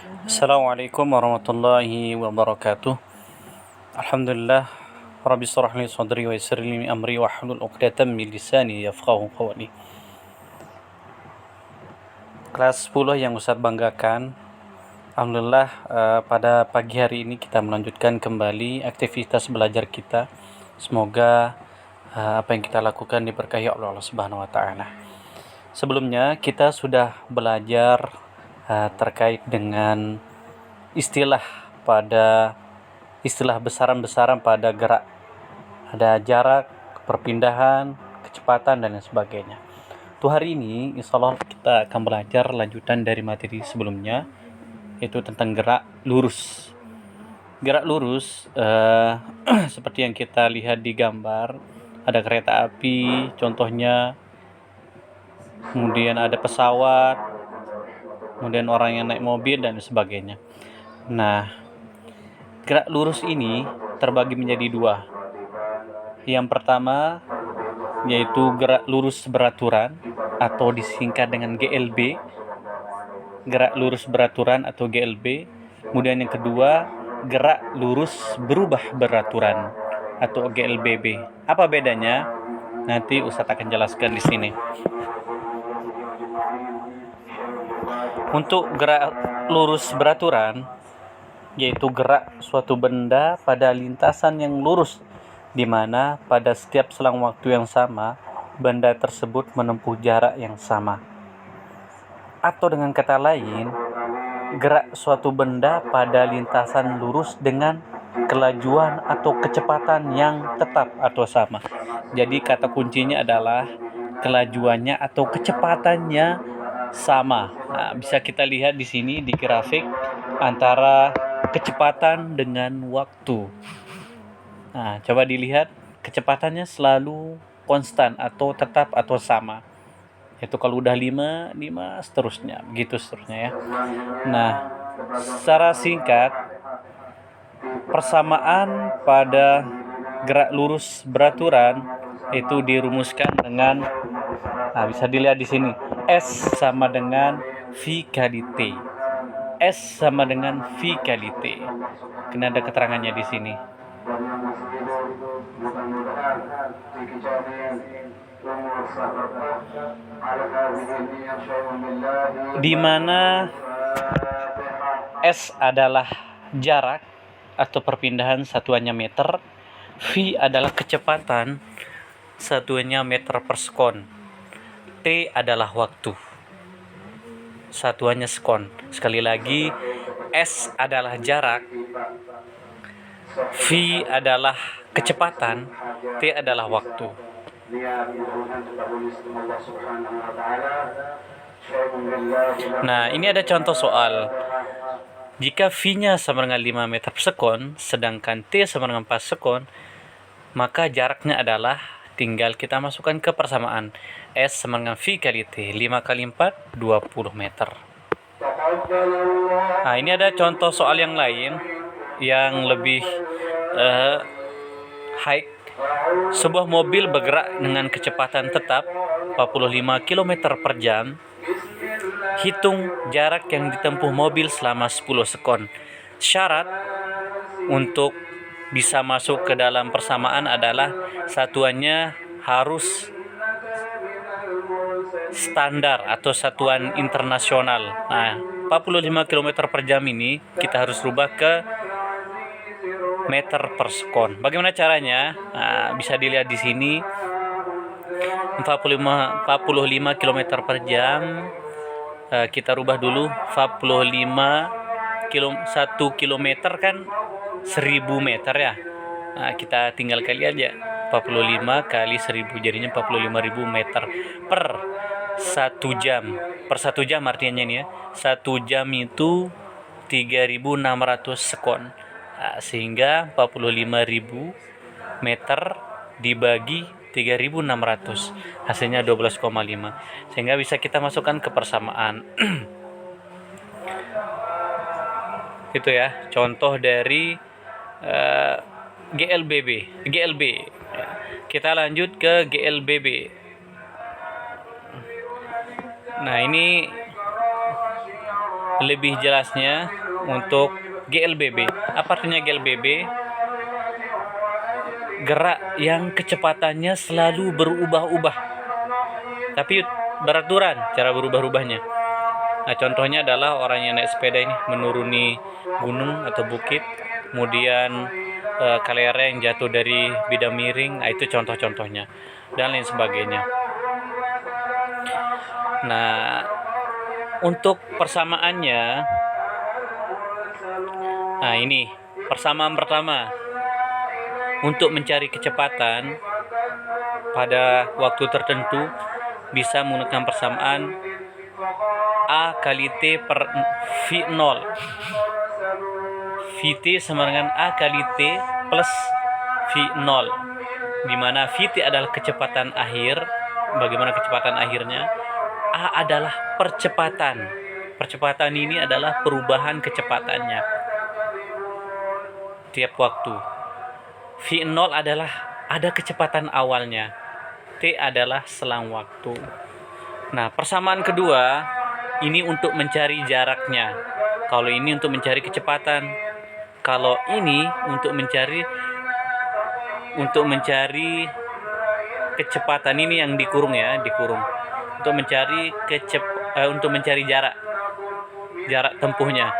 Assalamualaikum warahmatullahi wabarakatuh. Alhamdulillah, Rabbi shrah li sadri wa yassir li amri wa hlul 'uqdatam min lisani yafqahu qawli. Kelas 10 yang Ustaz banggakan. Alhamdulillah, pada pagi hari ini kita melanjutkan kembali aktivitas belajar kita. Semoga apa yang kita lakukan diberkahi oleh Allah Subhanahu wa taala. Sebelumnya kita sudah belajar terkait dengan istilah besaran-besaran pada gerak. Ada jarak, perpindahan, kecepatan, dan lain sebagainya. Untuk hari ini, insya Allah kita akan belajar lanjutan dari materi sebelumnya, yaitu tentang gerak lurus. Gerak lurus, seperti yang kita lihat di gambar, ada kereta api, contohnya, kemudian ada pesawat, kemudian orang yang naik mobil, dan sebagainya. Nah, gerak lurus ini terbagi menjadi dua. Yang pertama yaitu gerak lurus beraturan atau disingkat dengan GLB, gerak lurus beraturan atau GLB. Kemudian yang kedua, gerak lurus berubah beraturan atau GLBB. Apa bedanya? Nanti Ustadz akan jelaskan di sini. Untuk gerak lurus beraturan, yaitu gerak suatu benda pada lintasan yang lurus, di mana pada setiap selang waktu yang sama, benda tersebut menempuh jarak yang sama. Atau dengan kata lain, gerak suatu benda pada lintasan lurus dengan kelajuan atau kecepatan yang tetap atau sama. Jadi kata kuncinya adalah kelajuannya atau kecepatannya sama. Nah, bisa kita lihat di sini di grafik antara kecepatan dengan waktu. Nah, coba dilihat, kecepatannya selalu konstan atau tetap atau sama. Itu kalau udah 5 seterusnya, begitu seterusnya ya. Nah, secara singkat, persamaan pada gerak lurus beraturan itu dirumuskan dengan, bisa dilihat di sini, S sama dengan V kali T. S sama dengan V kali T. Ini ada keterangannya di sini. Di mana S adalah jarak atau perpindahan, satuannya meter. V adalah kecepatan, satuannya meter per sekon. T adalah waktu, satuannya sekon. Sekali lagi, S adalah jarak, V adalah kecepatan, T adalah waktu. Nah, ini ada contoh soal. Jika V-nya sama dengan 5 meter per sekon, sedangkan T sama dengan 4 sekon, maka jaraknya adalah, tinggal kita masukkan ke persamaan. S sama dengan V kali T, 5 kali 4, 20 meter. Nah, ini ada contoh soal yang lain, yang lebih high. Sebuah mobil bergerak dengan kecepatan tetap 45 km per jam. Hitung jarak yang ditempuh mobil selama 10 sekon. Syarat untuk bisa masuk ke dalam persamaan adalah satuannya harus standar atau satuan internasional. Nah, 45 km per jam ini kita harus rubah ke meter per sekon. Bagaimana caranya? Nah, bisa dilihat di sini. 45 km per jam, kita rubah dulu. 1 kilometer kan 1000 meter ya. Nah, kita tinggal kali aja. 45 kali 1000 jadinya 45.000 meter per 1 jam. Per 1 jam artinya ini ya. 1 jam itu 3.600 sekon. Nah, sehingga 45.000 meter dibagi 3.600, hasilnya 12,5. Sehingga bisa kita masukkan ke persamaan. Itu ya, contoh dari GLB. Kita lanjut ke GLBB. Nah, ini lebih jelasnya untuk GLBB. Apa artinya GLBB? Gerak yang kecepatannya selalu berubah-ubah, tapi beraturan cara berubah-ubahnya. Nah, contohnya adalah orang yang naik sepeda ini menuruni gunung atau bukit, kemudian kelereng jatuh dari bidang miring. Nah, itu contoh-contohnya dan lain sebagainya. Nah, untuk persamaannya, nah ini persamaan pertama. Untuk mencari kecepatan pada waktu tertentu bisa menggunakan persamaan A kali T per V0. Vt sama dengan A kali T plus V0, di mana Vt adalah kecepatan akhir. Bagaimana kecepatan akhirnya? A adalah percepatan. Percepatan ini adalah perubahan kecepatannya tiap waktu. V0 adalah ada kecepatan awalnya. T adalah selang waktu. Nah, persamaan kedua ini untuk mencari jaraknya. Kalau ini untuk mencari kecepatan. Kalau ini untuk mencari kecepatan, ini yang dikurung ya, dikurung. Untuk mencari jarak tempuhnya.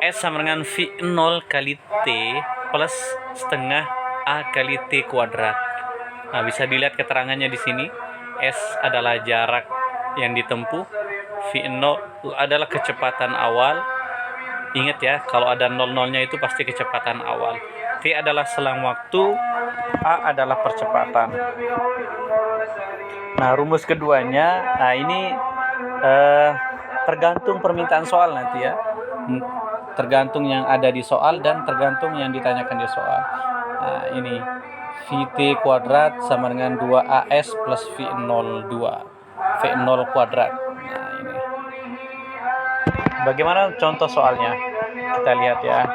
S sama dengan V0 kali T plus setengah A kali T kuadrat. Nah, bisa dilihat keterangannya di sini. S adalah jarak yang ditempuh, V0 adalah kecepatan awal. Ingat ya, kalau ada 00-nya itu pasti kecepatan awal. T adalah selang waktu, A adalah percepatan. Nah, rumus keduanya, nah ini tergantung permintaan soal nanti ya. Tergantung yang ada di soal dan tergantung yang ditanyakan di soal. Nah, ini Vt kuadrat sama dengan 2AS plus V02 V0 kuadrat. Nah, ini bagaimana contoh soalnya? Kita lihat ya.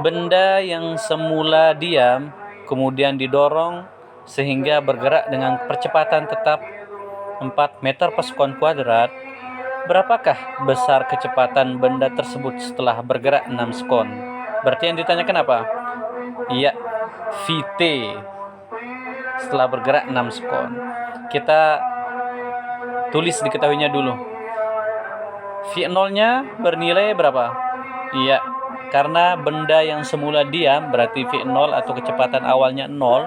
Benda yang semula diam kemudian didorong sehingga bergerak dengan kecepatan tetap 4 meter per sekon kuadrat. Berapakah besar kecepatan benda tersebut setelah bergerak 6 sekon? Berarti yang ditanyakan apa? Iya, Vt setelah bergerak 6 sekon. Kita tulis diketahuinya dulu. V0-nya bernilai berapa? Iya, karena benda yang semula diam berarti V0 atau kecepatan awalnya 0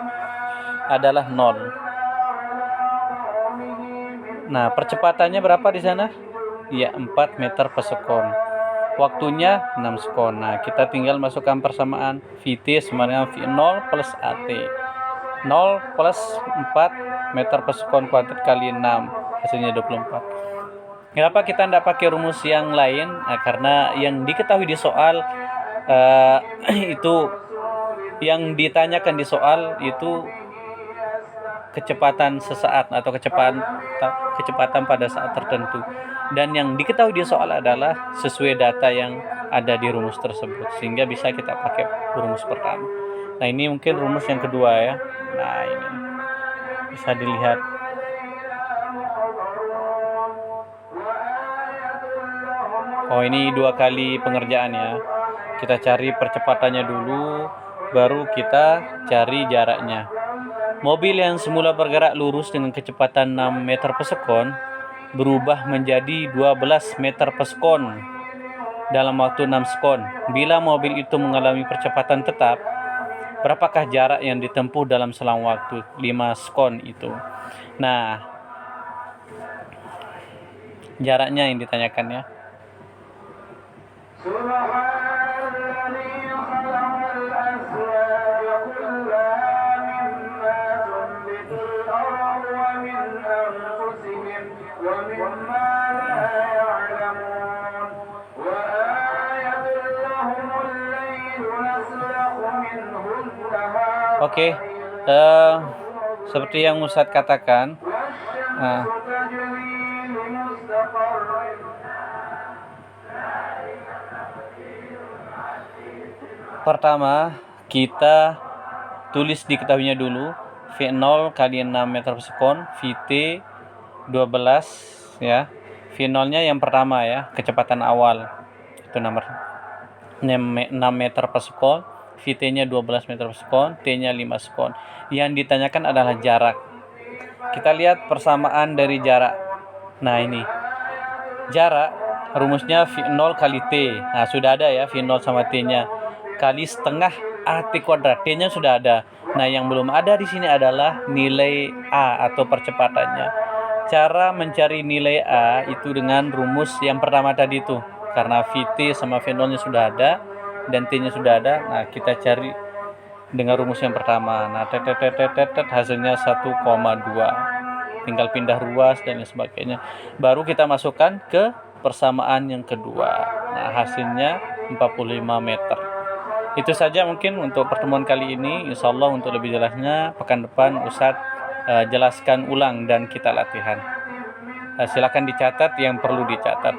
adalah 0. Nah, percepatannya berapa di sana? Iya, 4 meter per sekon. Waktunya 6 sekon. Nah, kita tinggal masukkan persamaan Vt sama dengan V0 plus AT. 0 plus 4 meter per sekon kuadrat kali 6, hasilnya 24. Kenapa kita tidak pakai rumus yang lain? Nah, karena yang diketahui di soal itu yang ditanyakan di soal itu kecepatan sesaat atau kecepatan pada saat tertentu, dan yang diketahui di soal adalah sesuai data yang ada di rumus tersebut, sehingga bisa kita pakai rumus pertama. Nah, ini mungkin rumus yang kedua ya. Nah, ini bisa dilihat. Oh, ini 2 kali pengerjaan ya. Kita cari percepatannya dulu, baru kita cari jaraknya. Mobil yang semula bergerak lurus dengan kecepatan 6 meter per sekon berubah menjadi 12 meter per sekon dalam waktu 6 sekon. Bila mobil itu mengalami percepatan tetap, berapakah jarak yang ditempuh dalam selang waktu 5 sekon itu? Nah, jaraknya yang ditanyakan ya. Oke, seperti yang Ustadz katakan, pertama kita tulis diketahuinya dulu V0 kali 6 meter per sekon, Vt 12 ya, V0-nya yang pertama ya, kecepatan awal. Itu nomor 6 meter per sekon, VT-nya 12 meter per sekon, T-nya 5 sekon. Yang ditanyakan adalah jarak. Kita lihat persamaan dari jarak. Nah, ini. Jarak rumusnya V0 kali T. Nah, sudah ada ya V0 sama T-nya. Kali setengah AT kuadrat. T-nya sudah ada. Nah, yang belum ada di sini adalah nilai A atau percepatannya. Cara mencari nilai A itu dengan rumus yang pertama tadi itu. Karena VT sama V0-nya sudah ada dan T-nya sudah ada. Nah, kita cari dengan rumus yang pertama. Nah, hasilnya 1,2. Tinggal pindah ruas dan lain sebagainya. Baru kita masukkan ke persamaan yang kedua. Nah, hasilnya 45 meter. Itu saja mungkin untuk pertemuan kali ini. Insya Allah untuk lebih jelasnya pekan depan Ustadz jelaskan ulang dan kita latihan. Silakan dicatat yang perlu dicatat.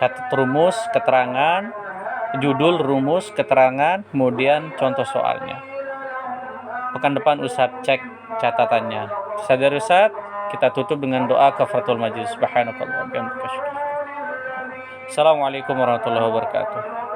Catat rumus, keterangan, judul rumus, keterangan, kemudian contoh soalnya. Pekan depan Ustadz cek catatannya. Sadar Ustadz, kita tutup dengan doa kafaratul majlis. Subhanakallah wa bihamdika. Assalamualaikum warahmatullahi wabarakatuh.